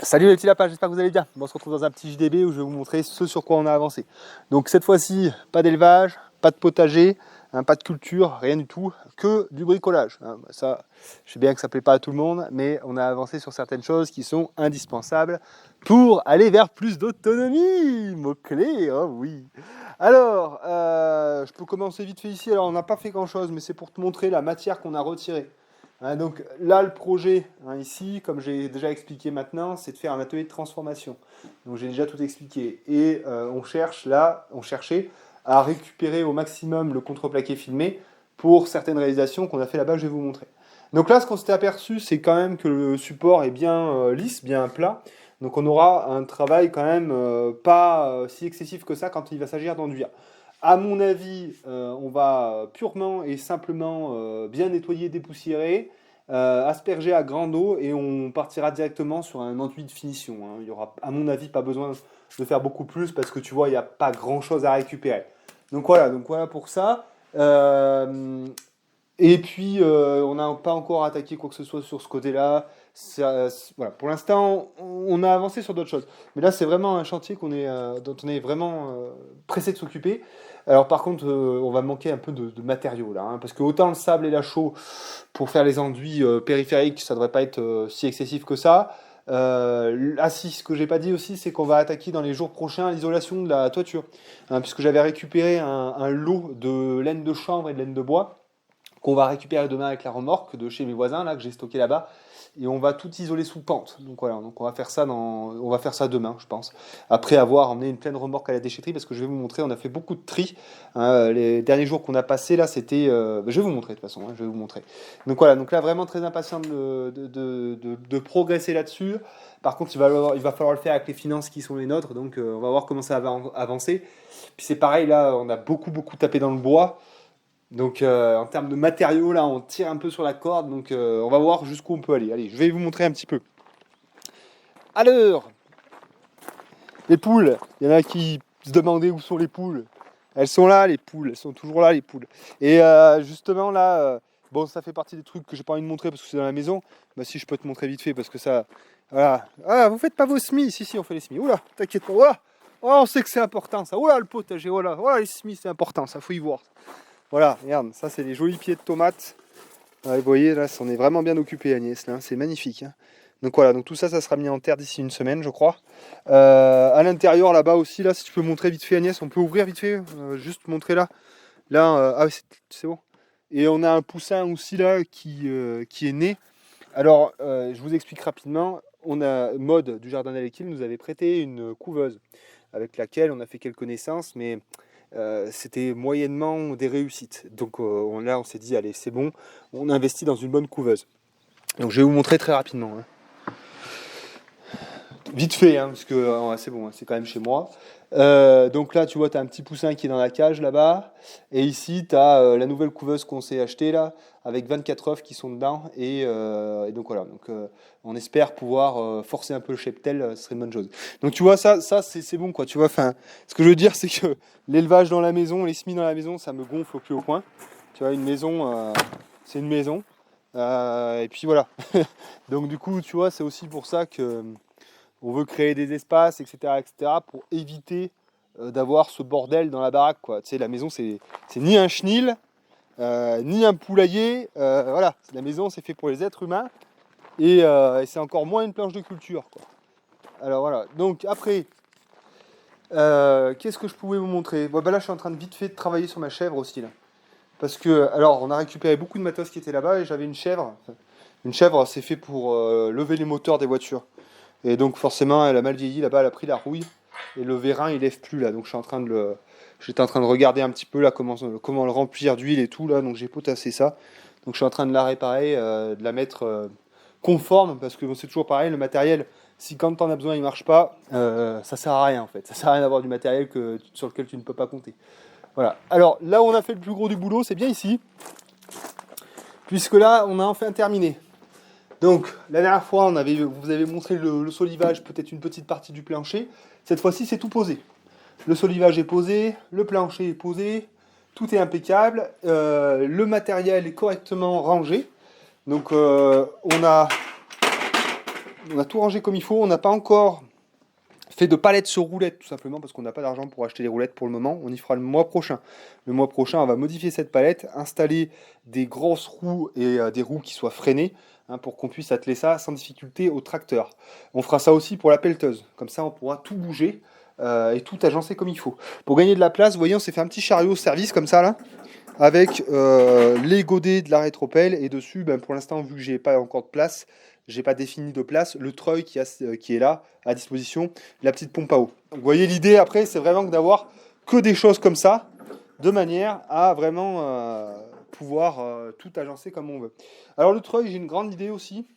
Salut les petits lapins, j'espère que vous allez bien. Bon, on se retrouve dans un petit JDB où je vais vous montrer ce sur quoi on a avancé. Donc cette fois-ci, pas d'élevage, pas de potager, pas de culture, rien du tout, que du bricolage. Ça, je sais bien que ça ne plaît pas à tout le monde, mais on a avancé sur certaines choses qui sont indispensables pour aller vers plus d'autonomie. Mot-clé, oh oui. Alors, je peux commencer vite fait ici. Alors, on n'a pas fait grand-chose, mais c'est pour te montrer la matière qu'on a retirée. Donc là, le projet, ici, comme j'ai déjà expliqué maintenant, c'est de faire un atelier de transformation. Donc j'ai déjà tout expliqué. Et on cherchait à récupérer au maximum le contreplaqué filmé pour certaines réalisations qu'on a fait là-bas, je vais vous montrer. Donc là, ce qu'on s'était aperçu, c'est quand même que le support est bien lisse, bien plat. Donc on aura un travail quand même pas si excessif que ça quand il va s'agir d'enduire. À mon avis, on va purement et simplement bien nettoyer, dépoussiérer, asperger à grande eau et on partira directement sur un enduit de finition. Il n'y aura, à mon avis, pas besoin de faire beaucoup plus parce que tu vois, il n'y a pas grand chose à récupérer. Donc voilà pour ça. Et puis, on n'a pas encore attaqué quoi que ce soit sur ce côté-là. Voilà. Pour l'instant, on a avancé sur d'autres choses. Mais là, c'est vraiment un chantier dont on est vraiment pressé de s'occuper. Alors par contre, on va manquer un peu de matériaux là, parce que autant le sable et la chaux pour faire les enduits périphériques, ça devrait pas être si excessif que ça. Si, ce que j'ai pas dit aussi, c'est qu'on va attaquer dans les jours prochains l'isolation de la toiture, puisque j'avais récupéré un lot de laine de chanvre et de laine de bois qu'on va récupérer demain avec la remorque de chez mes voisins là que j'ai stocké là-bas et on va tout isoler sous pente. Donc voilà, donc on va faire ça demain, je pense. Après avoir emmené une pleine remorque à la déchetterie parce que je vais vous montrer, on a fait beaucoup de tri. Les derniers jours qu'on a passés là, c'était je vais vous montrer de toute façon, je vais vous montrer. Donc voilà, donc là vraiment très impatient de progresser là-dessus. Par contre, il va falloir le faire avec les finances qui sont les nôtres, donc on va voir comment ça va avancer. Puis c'est pareil là, on a beaucoup tapé dans le bois. Donc en termes de matériaux, là, on tire un peu sur la corde, donc on va voir jusqu'où on peut aller. Allez, je vais vous montrer un petit peu. Alors, les poules, il y en a qui se demandaient où sont les poules. Elles sont là, les poules, elles sont toujours là, les poules. Et justement, là, bon, ça fait partie des trucs que j'ai pas envie de montrer parce que c'est dans la maison. Bah si, je peux te montrer vite fait parce que ça... Voilà. Ah, vous faites pas vos semis. Si, on fait les semis. Oula, t'inquiète pas. Oula. Oh, on sait que c'est important, ça. Oula, le potager, voilà. Voilà, les semis, c'est important, ça, faut y voir. Voilà, regarde, ça c'est des jolis pieds de tomates. Vous voyez, là, on est vraiment bien occupé, Agnès, là, c'est magnifique. Donc voilà, donc tout ça, ça sera mis en terre d'ici une semaine, je crois. À l'intérieur, là-bas aussi, là, si tu peux montrer vite fait, Agnès, on peut ouvrir vite fait, juste montrer là. Là, c'est bon. Et on a un poussin aussi là qui est né. Alors, je vous explique rapidement. Maud du Jardin d'Alekil nous avait prêté une couveuse avec laquelle on a fait quelques naissances, mais c'était moyennement des réussites. Donc là, on s'est dit, allez, c'est bon, on investit dans une bonne couveuse. Donc je vais vous montrer très rapidement. Vite fait, parce que c'est bon, c'est quand même chez moi. Donc là, tu vois, tu as un petit poussin qui est dans la cage là-bas. Et ici, tu as la nouvelle couveuse qu'on s'est achetée là, avec 24 œufs qui sont dedans. Et donc voilà, donc, on espère pouvoir forcer un peu le cheptel, ce serait une bonne chose. Donc tu vois, ça c'est bon quoi. Tu vois, ce que je veux dire, c'est que l'élevage dans la maison, les semis dans la maison, ça me gonfle au plus haut point. Tu vois, une maison, c'est une maison. Et puis voilà. Donc du coup, tu vois, c'est aussi pour ça que on veut créer des espaces, etc., pour éviter d'avoir ce bordel dans la baraque, quoi. Tu sais, la maison, c'est ni un chenil, ni un poulailler. Voilà, la maison, c'est fait pour les êtres humains. Et c'est encore moins une planche de culture, quoi. Alors voilà, donc après, qu'est-ce que je pouvais vous montrer? Bon, là, je suis en train de vite fait de travailler sur ma chèvre aussi, là. Parce que, alors, on a récupéré beaucoup de matos qui était là-bas et j'avais une chèvre. Une chèvre, c'est fait pour lever les moteurs des voitures. Et donc forcément, elle a mal vieilli là-bas, elle a pris la rouille. Et le vérin, il lève plus là. Donc j'étais en train de regarder un petit peu là comment le remplir d'huile et tout là. Donc j'ai potassé ça. Donc je suis en train de la réparer, de la mettre conforme parce que bon, c'est toujours pareil, le matériel. Si quand t'en as besoin, il marche pas, ça sert à rien en fait. Ça sert à rien d'avoir du matériel sur lequel tu ne peux pas compter. Voilà. Alors là où on a fait le plus gros du boulot, c'est bien ici, puisque là, on a enfin terminé. Donc, la dernière fois, vous avez montré le solivage, peut-être une petite partie du plancher. Cette fois-ci, c'est tout posé. Le solivage est posé, le plancher est posé, tout est impeccable. Le matériel est correctement rangé. Donc, on a on a tout rangé comme il faut. On n'a pas encore fait de palettes sur roulettes, tout simplement parce qu'on n'a pas d'argent pour acheter les roulettes pour le moment. On y fera le mois prochain. Le mois prochain, on va modifier cette palette, installer des grosses roues et des roues qui soient freinées, hein, pour qu'on puisse atteler ça sans difficulté au tracteur. On fera ça aussi pour la pelleteuse. Comme ça, on pourra tout bouger et tout agencer comme il faut. Pour gagner de la place, vous voyez, on s'est fait un petit chariot service comme ça là, avec les godets de la rétropelle et dessus, ben, pour l'instant, vu que j'ai pas encore de place, j'ai pas défini de place, le treuil qui est là à disposition, la petite pompe à eau. Donc, vous voyez, l'idée après, c'est vraiment d'avoir que des choses comme ça, de manière à vraiment pouvoir tout agencer comme on veut. Alors le treuil, j'ai une grande idée aussi.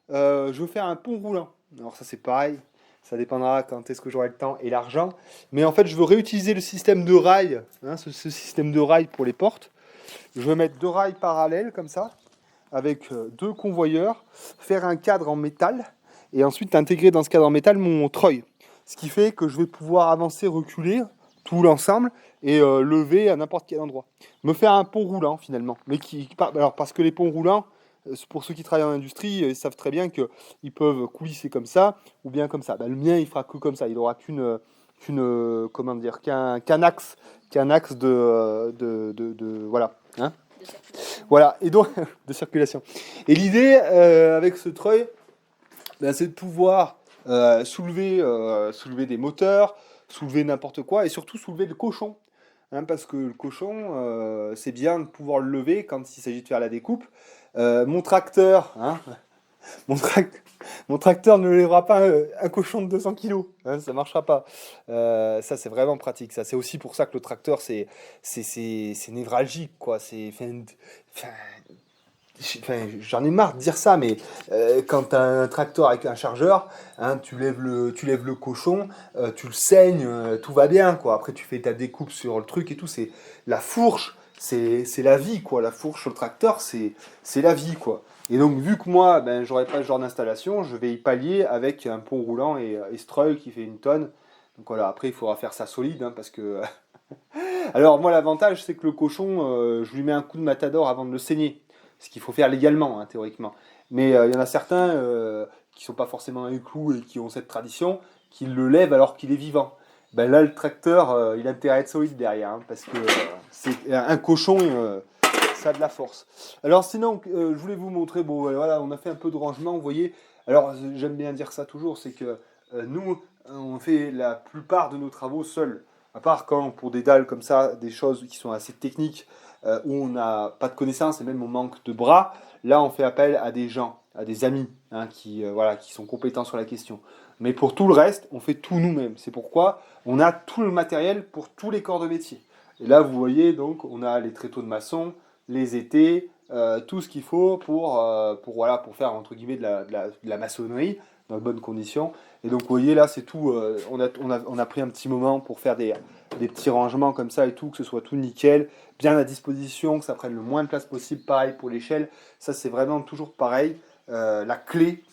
Je veux faire un pont roulant. Alors ça c'est pareil, ça dépendra quand est-ce que j'aurai le temps et l'argent. Mais en fait, je veux réutiliser le système de rails, hein, ce système de rails pour les portes. Je veux mettre 2 rails parallèles comme ça, avec 2 convoyeurs, faire un cadre en métal, et ensuite intégrer dans ce cadre en métal mon treuil. Ce qui fait que je vais pouvoir avancer, reculer tout l'ensemble et lever à n'importe quel endroit. Me faire un pont roulant finalement. Mais alors parce que les ponts roulants, pour ceux qui travaillent en industrie, ils savent très bien qu'ils peuvent coulisser comme ça ou bien comme ça. Ben, le mien, il fera que comme ça. Il n'aura comment dire, qu'un axe de voilà. Hein, voilà, et donc, de circulation. Et l'idée avec ce treuil, ben, c'est de pouvoir soulever des moteurs, soulever n'importe quoi, et surtout soulever le cochon. Hein, parce que le cochon, c'est bien de pouvoir le lever quand il s'agit de faire la découpe. Mon tracteur, hein, mon, trac- mon tracteur ne lèvera pas un cochon de 200 kilos, hein, ça marchera pas. Ça, c'est vraiment pratique. Ça, c'est aussi pour ça que le tracteur, c'est névralgique, quoi. J'en ai marre de dire ça, mais quand tu as un tracteur avec un chargeur, hein, tu lèves le cochon, tu le saignes, tout va bien, quoi. Après, tu fais ta découpe sur le truc et tout. C'est la fourche, c'est la vie, quoi. La fourche sur le tracteur, c'est la vie, quoi. Et donc, vu que moi, ben, j'aurais pas ce genre d'installation, je vais y pallier avec un pont roulant et ce treuil qui fait 1 tonne. Donc voilà, après, il faudra faire ça solide, hein, parce que... Alors, moi, l'avantage, c'est que le cochon, je lui mets un coup de matador avant de le saigner. Ce qu'il faut faire légalement, hein, théoriquement. Mais il y en a certains qui sont pas forcément dans les clous et qui ont cette tradition, qui le lèvent alors qu'il est vivant. Ben là, le tracteur, il a intérêt à être solide derrière, hein, parce que c'est un cochon, ça a de la force. Alors sinon, je voulais vous montrer, bon voilà, on a fait un peu de rangement, vous voyez. Alors j'aime bien dire ça toujours, c'est que nous, on fait la plupart de nos travaux seuls. À part quand, pour des dalles comme ça, des choses qui sont assez techniques, où on n'a pas de connaissances et même on manque de bras, là on fait appel à des gens, à des amis, hein, voilà, qui sont compétents sur la question. Mais pour tout le reste, on fait tout nous-mêmes. C'est pourquoi on a tout le matériel pour tous les corps de métier. Et là, vous voyez, donc, on a les tréteaux de maçon, les étais, tout ce qu'il faut voilà, pour faire, entre guillemets, de la maçonnerie dans de bonnes conditions. Et donc, vous voyez, là, c'est tout. On a pris un petit moment pour faire des petits rangements comme ça et tout, que ce soit tout nickel, bien à disposition, que ça prenne le moins de place possible. Pareil pour l'échelle. Ça, c'est vraiment toujours pareil. La clé,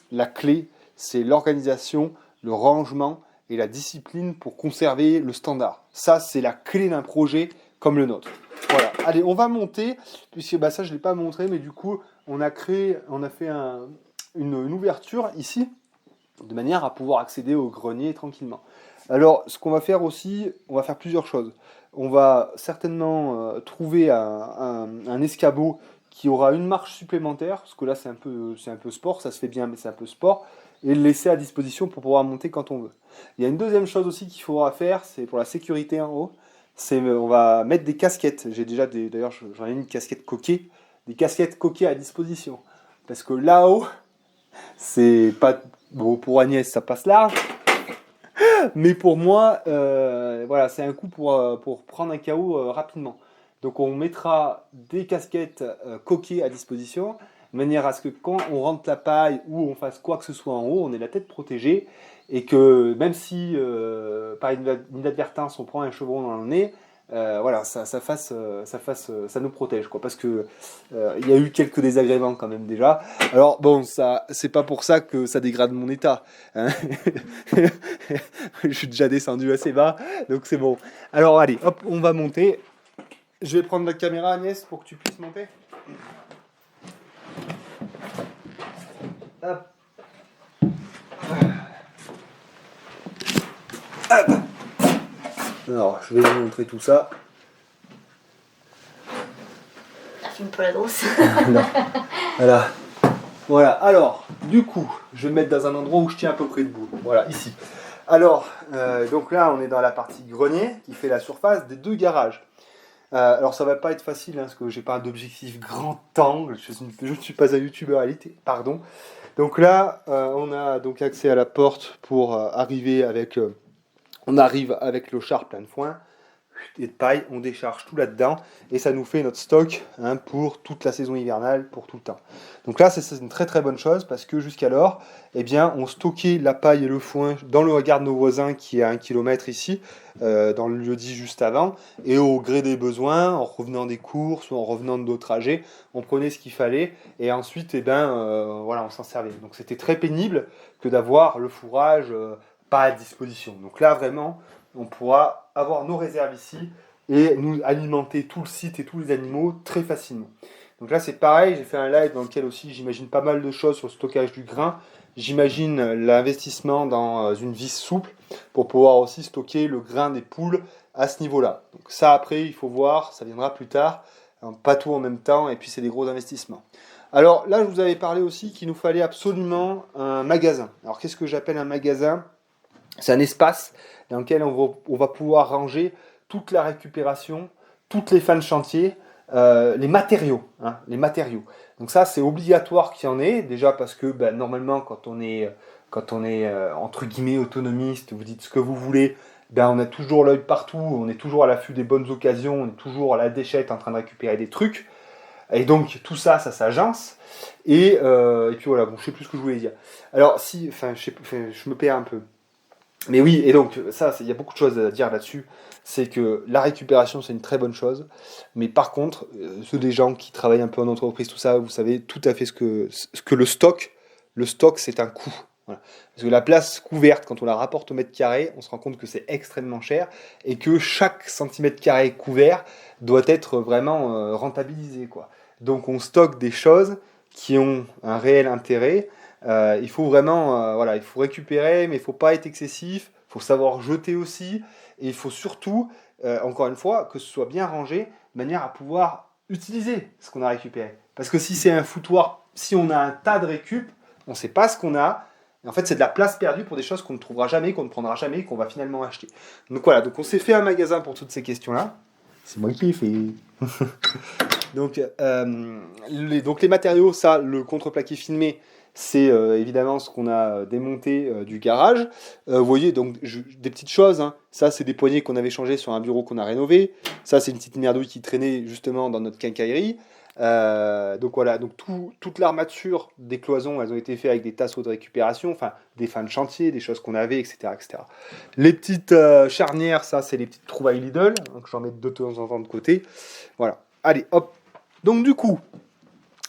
c'est l'organisation, le rangement et la discipline pour conserver le standard. Ça, c'est la clé d'un projet comme le nôtre. Voilà. Allez, on va monter, puisque bah, ça, je ne l'ai pas montré, mais du coup, on a fait une ouverture ici, de manière à pouvoir accéder au grenier tranquillement. Alors, ce qu'on va faire aussi, on va faire plusieurs choses. On va certainement trouver un escabeau qui aura une marche supplémentaire, parce que là c'est un peu sport, ça se fait bien, mais c'est un peu sport, et le laisser à disposition pour pouvoir monter quand on veut. Il y a une deuxième chose aussi qu'il faudra faire, c'est pour la sécurité en haut, c'est on va mettre des casquettes. J'ai déjà d'ailleurs j'en ai une casquette coquée, des casquettes coquées à disposition, parce que là-haut, c'est pas bon pour Agnès, ça passe large. Mais pour moi, voilà, c'est un coup pour prendre un KO rapidement. Donc on mettra des casquettes coquées à disposition, de manière à ce que quand on rentre la paille ou on fasse quoi que ce soit en haut, on ait la tête protégée et que même si par inadvertance on prend un chevron dans le nez, voilà, ça nous protège, quoi, parce que il y a eu quelques désagréments quand même déjà. Alors bon, ça, c'est pas pour ça que ça dégrade mon état, hein. Je suis déjà descendu assez bas, donc c'est bon. Alors allez, hop, on va monter. Je vais prendre la caméra, Agnès, pour que tu puisses monter. Hop. Alors, je vais vous montrer tout ça. La filme pour la grosse. Non. Voilà. Voilà, alors, du coup, je vais me mettre dans un endroit où je tiens à peu près debout. Voilà, ici. Alors, donc là, on est dans la partie grenier qui fait la surface des 2 garages. Alors, ça va pas être facile, hein, parce que j'ai pas d'objectif grand angle. Je ne suis pas un youtubeur pardon. Donc là, on a donc accès à la porte pour arriver avec... on arrive avec le char plein de foin et de paille, on décharge tout là-dedans et ça nous fait notre stock pour toute la saison hivernale, pour tout le temps. Donc là, c'est une très très bonne chose parce que jusqu'alors, eh bien, on stockait la paille et le foin dans le regard de nos voisins qui est à 1 kilomètre ici, dans le lieu-dit juste avant, et au gré des besoins, en revenant des courses ou en revenant de nos trajets, on prenait ce qu'il fallait et ensuite, voilà, on s'en servait. Donc c'était très pénible que d'avoir le fourrage pas à disposition. Donc là, vraiment, on pourra avoir nos réserves ici et nous alimenter tout le site et tous les animaux très facilement. Donc là, c'est pareil, j'ai fait un live dans lequel aussi j'imagine pas mal de choses sur le stockage du grain. J'imagine l'investissement dans une vis souple pour pouvoir aussi stocker le grain des poules à ce niveau-là. Donc ça, après, il faut voir, ça viendra plus tard, pas tout en même temps, et puis c'est des gros investissements. Alors là, je vous avais parlé aussi qu'il nous fallait absolument un magasin. Alors qu'est-ce que j'appelle un magasin ? C'est un espace dans lequel on va pouvoir ranger toute la récupération, toutes les fins de chantier, les matériaux. Les matériaux. Donc ça, c'est obligatoire qu'il y en ait, déjà parce que normalement, quand on est entre guillemets autonomiste, vous dites ce que vous voulez, on a toujours l'œil partout, on est toujours à l'affût des bonnes occasions, on est toujours à la déchette en train de récupérer des trucs. Et donc tout ça, ça s'agence. Et puis voilà, bon, je sais plus ce que je voulais dire. Alors si, je me perds un peu. Mais oui, et donc ça, il y a beaucoup de choses à dire là-dessus. C'est que la récupération, c'est une très bonne chose. Mais par contre, ceux des gens qui travaillent un peu en entreprise, tout ça, vous savez tout à fait ce que le stock, c'est un coût. Voilà. Parce que la place couverte, quand on la rapporte au mètre carré, on se rend compte que c'est extrêmement cher et que chaque centimètre carré couvert doit être vraiment rentabilisé, quoi. Donc on stocke des choses qui ont un réel intérêt. Il faut vraiment, voilà, il faut récupérer, mais il faut pas être excessif. Il faut savoir jeter aussi, et il faut surtout, encore une fois, que ce soit bien rangé, de manière à pouvoir utiliser ce qu'on a récupéré. Parce que si c'est un foutoir, si on a un tas de récup, on ne sait pas ce qu'on a. Et en fait, c'est de la place perdue pour des choses qu'on ne trouvera jamais, qu'on ne prendra jamais, qu'on va finalement acheter. Donc voilà, donc on s'est fait un magasin pour toutes ces questions-là. C'est moi qui ai fait. Donc, donc les matériaux, ça, le contreplaqué filmé, c'est évidemment ce qu'on a démonté du garage. Vous voyez, donc des petites choses. Ça, c'est des poignées qu'on avait changées sur un bureau qu'on a rénové. Ça, c'est une petite merdouille qui traînait justement dans notre quincaillerie. Donc voilà, donc toute l'armature des cloisons, elles ont été faites avec des tasseaux de récupération, enfin des fins de chantier, des choses qu'on avait, etc., etc. Les petites charnières, ça, c'est les petites trouvailles Lidl, donc j'en mets de temps en temps de côté. Voilà. Allez, hop. Donc du coup,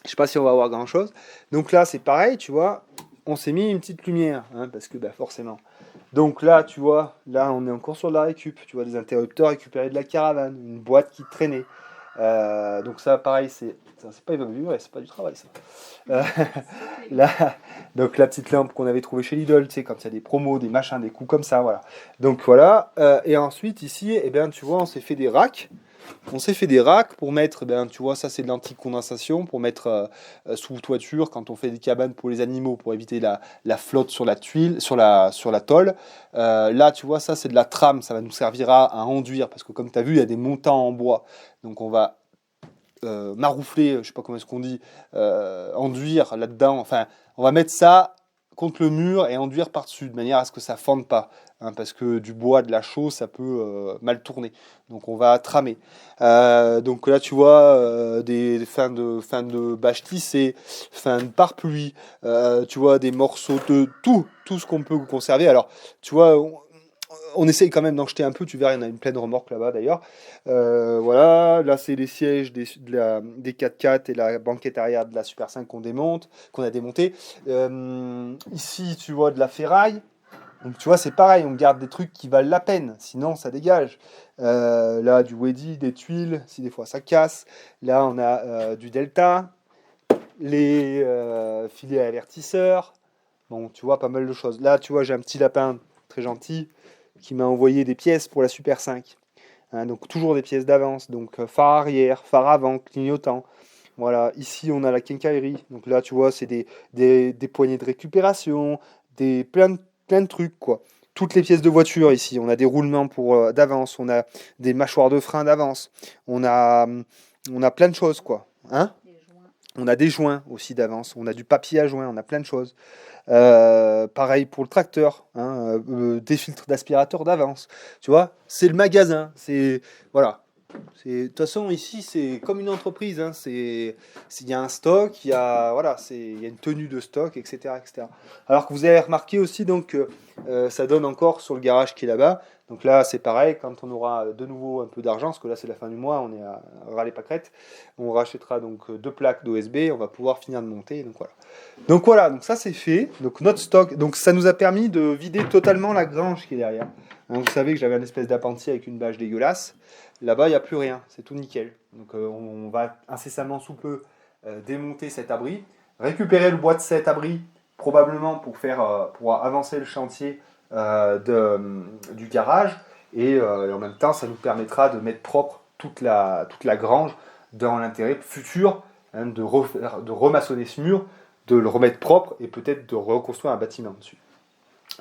je sais pas si on va voir grand chose. Donc là, c'est pareil, tu vois, on s'est mis une petite lumière, parce que forcément. Donc là, tu vois, là, on est encore sur de la récup. Tu vois, des interrupteurs récupérés de la caravane, une boîte qui traînait. Donc ça, pareil, c'est pas évalué, c'est pas du travail, ça. Là, donc la petite lampe qu'on avait trouvée chez Lidl, tu sais, quand il y a des promos, des machins, des coups comme ça, voilà. Donc voilà. Et ensuite, ici, tu vois, on s'est fait des racks. On s'est fait des racks pour mettre, tu vois, ça c'est de l'anti-condensation, pour mettre sous toiture quand on fait des cabanes pour les animaux, pour éviter la flotte sur la tuile, sur la tôle. Là, tu vois, ça c'est de la trame, ça va nous servira à enduire, parce que comme tu as vu, il y a des montants en bois. Donc on va maroufler, je sais pas comment est-ce qu'on dit, enduire là-dedans. Enfin, on va mettre ça contre le mur et enduire par-dessus, de manière à ce que ça fende pas. Parce que du bois, de la chaux, ça peut mal tourner. Donc on va tramer. Donc là, tu vois, des fins de bâche tissée, fins de pare-pluie, tu vois, des morceaux de tout ce qu'on peut conserver. Alors, tu vois, on essaye quand même d'en jeter un peu, tu verras, il y en a une pleine remorque là-bas d'ailleurs. Voilà, là c'est les sièges des 4x4 et la banquette arrière de la Super 5 qu'on a démonté. Ici, tu vois, de la ferraille. Donc tu vois, c'est pareil, on garde des trucs qui valent la peine, sinon ça dégage. Là, du Weddy, des tuiles, si des fois ça casse. Là, on a du Delta, les filets avertisseurs. Bon, tu vois, pas mal de choses. Là, tu vois, j'ai un petit lapin très gentil qui m'a envoyé des pièces pour la Super 5. Hein, donc toujours des pièces d'avance. Donc phare arrière, phare avant, clignotant. Voilà, ici on a la quincaillerie. Donc là, tu vois, c'est des poignées de récupération, plein de trucs, quoi. Toutes les pièces de voiture ici. On a des roulements d'avance, on a des mâchoires de frein d'avance, on a plein de choses, quoi. Hein? On a des joints aussi d'avance, on a du papier à joint, on a plein de choses. Pareil pour le tracteur, hein, des filtres d'aspirateur d'avance. Tu vois, c'est le magasin. Voilà. De toute façon, ici, c'est comme une entreprise. Hein, il y a un stock, voilà, il y a une tenue de stock, etc., etc. Alors que vous avez remarqué aussi, donc, ça donne encore sur le garage qui est là-bas. Donc là, c'est pareil, quand on aura de nouveau un peu d'argent, parce que là, c'est la fin du mois, on est à râler pâquerette, on rachètera donc 2 plaques d'OSB, on va pouvoir finir de monter. Donc ça, c'est fait. Donc notre stock, donc ça nous a permis de vider totalement la grange qui est derrière. Hein, vous savez que j'avais une espèce d'appentis avec une bâche dégueulasse. Là-bas, il n'y a plus rien, c'est tout nickel. Donc on va incessamment sous peu démonter cet abri, récupérer le bois de cet abri, probablement pour avancer le chantier du garage, et en même temps, ça nous permettra de mettre propre toute la grange dans l'intérêt futur, hein, de remaçonner ce mur, de le remettre propre et peut-être de reconstruire un bâtiment dessus.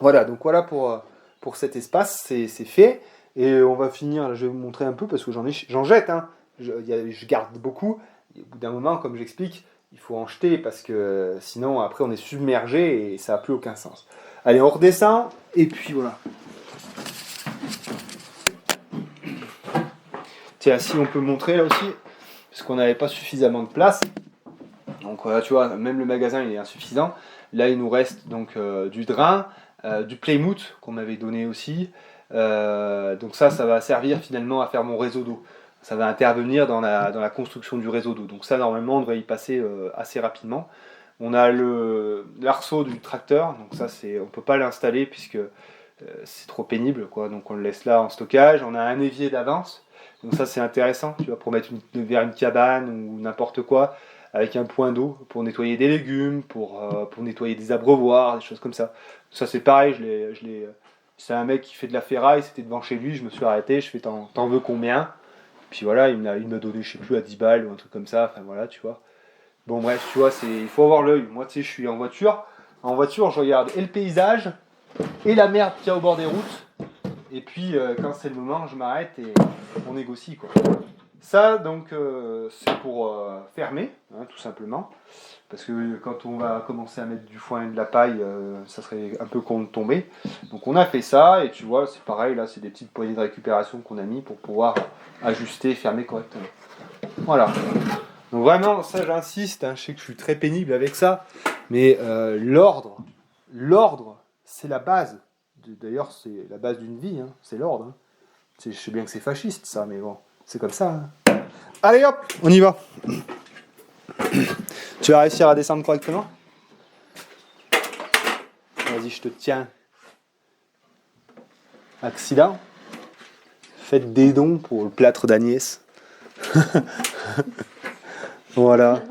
Voilà, donc voilà pour cet espace, c'est fait. Et on va finir, je vais vous montrer un peu parce que j'en jette, hein. Je garde beaucoup. Et au bout d'un moment, comme j'explique, il faut en jeter parce que sinon après on est submergé et ça n'a plus aucun sens. Allez, on redescend et puis voilà. Tiens, si on peut montrer là aussi, parce qu'on n'avait pas suffisamment de place. Donc voilà, tu vois, même le magasin il est insuffisant. Là, il nous reste donc du drain, du Plymouth qu'on m'avait donné aussi. Donc ça va servir finalement à faire mon réseau d'eau. Ça va intervenir dans la construction du réseau d'eau. Donc ça, normalement, on devrait y passer assez rapidement. On a l'arceau du tracteur. Donc ça, on ne peut pas l'installer puisque c'est trop pénible, quoi. Donc on le laisse là en stockage. On a un évier d'avance. Donc ça, c'est intéressant, tu vois, pour mettre vers une cabane ou n'importe quoi, avec un point d'eau pour nettoyer des légumes, pour nettoyer des abreuvoirs, des choses comme ça. Ça, c'est pareil, c'est un mec qui fait de la ferraille, c'était devant chez lui, je me suis arrêté, je fais t'en veux combien? Puis voilà, il m'a donné, je sais plus, à 10 balles ou un truc comme ça, enfin voilà, tu vois. Bon bref, tu vois, il faut avoir l'œil. Moi, tu sais, je suis en voiture, je regarde et le paysage, et la merde qu'il y a au bord des routes, et puis quand c'est le moment, je m'arrête et on négocie, quoi. Ça, donc, c'est pour fermer, hein, tout simplement. Parce que quand on va commencer à mettre du foin et de la paille, ça serait un peu con de tomber. Donc on a fait ça, et tu vois, c'est pareil, là, c'est des petites poignées de récupération qu'on a mis pour pouvoir ajuster et fermer correctement. Voilà. Donc vraiment, ça j'insiste, hein, je sais que je suis très pénible avec ça, mais l'ordre, c'est la base. D'ailleurs, c'est la base d'une vie, hein, c'est l'ordre. Hein. Je sais bien que c'est fasciste, ça, mais bon, c'est comme ça. Hein. Allez hop, on y va. Tu vas réussir à descendre correctement? Vas-y, je te tiens. Accident. Faites des dons pour le plâtre d'Agnès. Voilà.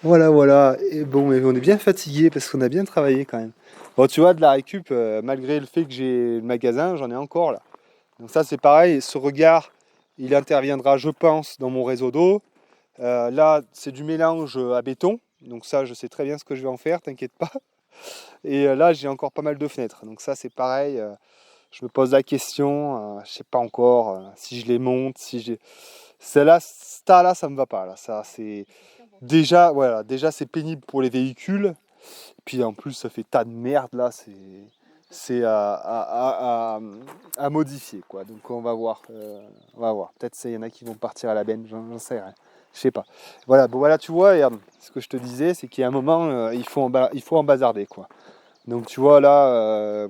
Voilà. Et bon, mais on est bien fatigué parce qu'on a bien travaillé quand même. Bon, tu vois, de la récup, malgré le fait que j'ai le magasin, j'en ai encore là. Donc ça, c'est pareil. Ce regard, il interviendra, je pense, dans mon réseau d'eau. Là, c'est du mélange à béton. Donc ça, je sais très bien ce que je vais en faire, t'inquiète pas. Et là, j'ai encore pas mal de fenêtres. Donc ça, c'est pareil. Je me pose la question, je sais pas encore si je les monte, Celle-là, là, ça me va pas. Là, ça, c'est déjà, voilà, déjà c'est pénible pour les véhicules. Puis en plus, ça fait tas de merde là. C'est à modifier, quoi. Donc on va voir. Peut-être il y en a qui vont partir à la benne, j'en sais rien. Je sais pas. Voilà, bon voilà, tu vois, regarde, ce que je te disais, c'est qu'il y a un moment, il faut en bazarder, quoi. Donc tu vois là,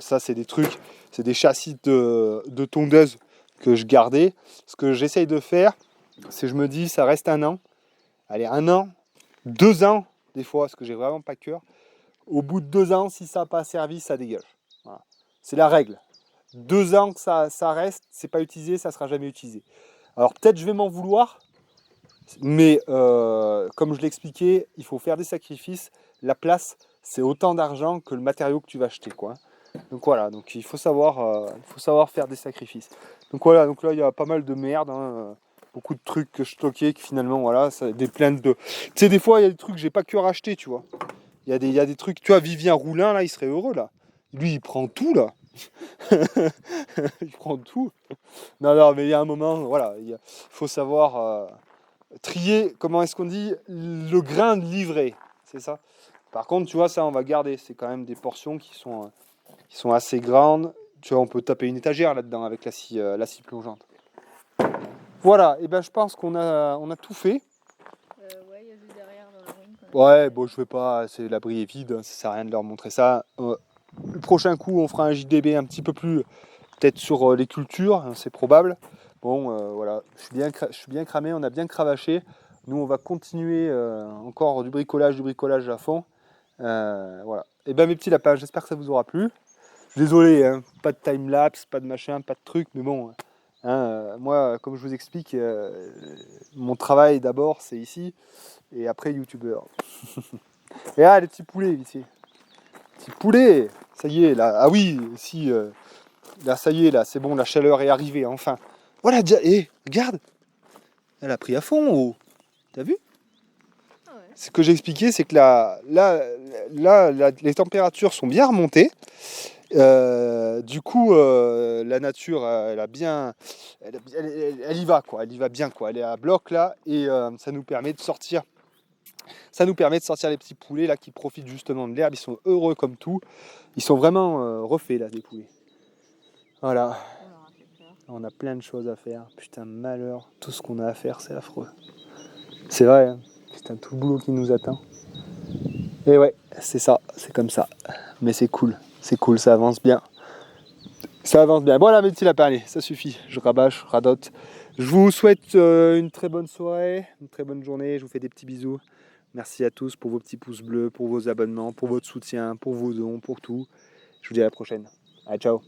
ça c'est des trucs, c'est des châssis de tondeuse que je gardais. Ce que j'essaye de faire, c'est je me dis, ça reste 1 an. Allez, 1 an, 2 ans, des fois, parce que j'ai vraiment pas cœur. Au bout de 2 ans, si ça n'a pas servi, ça dégage. Voilà. C'est la règle. 2 ans que ça reste, c'est pas utilisé, ça sera jamais utilisé. Alors peut-être je vais m'en vouloir, mais comme je l'expliquais, il faut faire des sacrifices. La place, c'est autant d'argent que le matériau que tu vas acheter, quoi. Donc voilà, donc il faut savoir faire des sacrifices. Donc voilà, donc là il y a pas mal de merde, hein, beaucoup de trucs que je stockais qui finalement voilà, ça, des plaintes de. Tu sais, des fois il y a des trucs que j'ai pas pu racheter, tu vois. Il y a des trucs, tu vois, Vivien Roulin là, il serait heureux là. Lui il prend tout là. Il prend tout. Non, non, mais il y a un moment, voilà, il faut savoir trier, comment est-ce qu'on dit, le grain de livret, c'est ça. Par contre, tu vois, ça on va garder, c'est quand même des portions qui sont assez grandes. Tu vois, on peut taper une étagère là-dedans avec la scie plongeante. Voilà, et ben je pense qu'on a tout fait. Ouais, il y a juste derrière dans la ruine. Ouais, bon, je vais pas, l'abri est vide, ça sert à rien de leur montrer ça. Le prochain coup, on fera un JDB un petit peu plus, peut-être sur les cultures, hein, c'est probable. Bon, voilà, je suis bien cramé, on a bien cravaché. Nous, on va continuer encore du bricolage à fond. Voilà. Et ben mes petits lapins, j'espère que ça vous aura plu. Désolé, hein, pas de time-lapse, pas de machin, pas de truc, mais bon, hein, moi, comme je vous explique, mon travail d'abord, c'est ici, et après youtubeur. Et ah, les petits poulets, ici. Petits poulets, ça y est, là, ah oui, si, là, ça y est, là, c'est bon, la chaleur est arrivée, enfin. Voilà, déjà, regarde, elle a pris à fond, oh. T'as vu? Ah ouais. Ce que j'ai expliqué, c'est que les températures sont bien remontées. Du coup, la nature, elle y va quoi, elle y va bien quoi. Elle est à bloc là et ça nous permet de sortir. Ça nous permet de sortir les petits poulets là qui profitent justement de l'herbe. Ils sont heureux comme tout. Ils sont vraiment refaits là, des poulets. Voilà. On leur a fait peur. On a plein de choses à faire. Putain, malheur. Tout ce qu'on a à faire, c'est affreux. C'est vrai. Hein. Putain, tout le boulot qui nous attend. Et ouais, c'est ça. C'est comme ça. Mais c'est cool. C'est cool. Ça avance bien. Ça avance bien. Voilà mes petits lapins, allez, ça suffit. Je rabâche, je radote. Je vous souhaite une très bonne soirée, une très bonne journée. Je vous fais des petits bisous. Merci à tous pour vos petits pouces bleus, pour vos abonnements, pour votre soutien, pour vos dons, pour tout. Je vous dis à la prochaine. Allez, ciao.